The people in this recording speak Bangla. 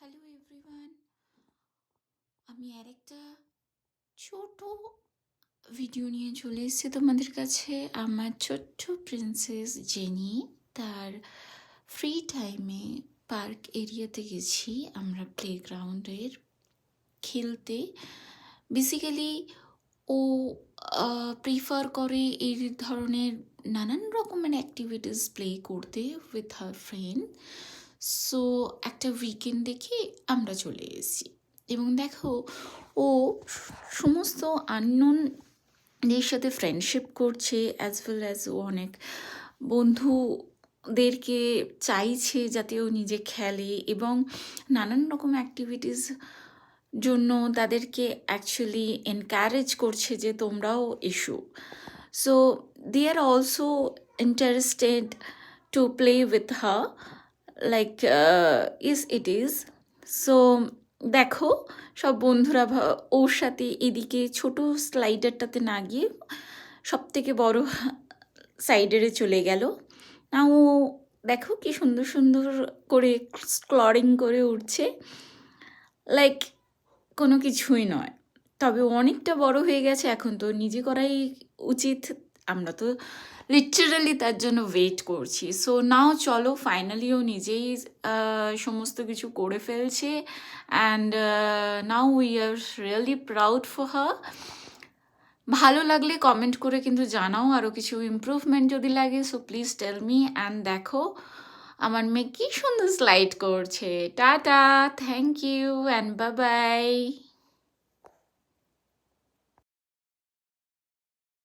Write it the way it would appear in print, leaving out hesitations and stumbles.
হ্যালো এভরিওয়ান, আমি আরেকটা ছোট ভিডিও নিয়ে চলে এসেছি তোমাদের কাছে। আমার ছোট্ট প্রিন্সেস জেনি তার ফ্রি টাইমে পার্ক এরিয়াতে গেছি আমরা প্লেগ্রাউন্ডের খেলতে। বেসিক্যালি ও প্রিফার করে এই ধরনের নানান রকমের অ্যাক্টিভিটিস প্লে করতে উইথ হার ফ্রেন্ড। সো একটা উইকেন্ড দেখে আমরা চলে এসেছি এবং দেখো ও সমস্ত আননোনদের সাথে ফ্রেন্ডশিপ করছে, অ্যাজ ওয়েল অ্যাজ ও অনেক বন্ধুদেরকে চাইছে যাতে ও নিজে খেলে এবং নানান রকম অ্যাক্টিভিটিস জন্য তাদেরকে অ্যাকচুয়ালি এনকারেজ করছে যে তোমরাও এসো। So they are also interested to play with her like is it is. So দেখো সব বন্ধুরা ওর সাথে এদিকে ছোট স্লাইডারটাতে না গিয়ে সব থেকে বড় সাইডারে চলে গেল। না ও দেখো কি সুন্দর সুন্দর করে স্ক্লরিং করে উঠছে, লাইক কোনো কিছুই নয়। তবে ও অনেকটা বড় হয়ে গেছে, এখন তো নিজে করাই উচিত। আমরা তো লিটারালি তার জন্য ওয়েট করছি। সো নাও চলো, ফাইনালি ও নিজেই সমস্ত কিছু করে ফেলছে and now we are really proud for her. ভালো লাগলে কমেন্ট করে কিন্তু জানাও, আরও কিছু ইমপ্রুভমেন্ট যদি লাগে। So please tell me. And দেখো আমার মেয়ে কি সুন্দর স্লাইড করছে। Tata, thank you and bye by.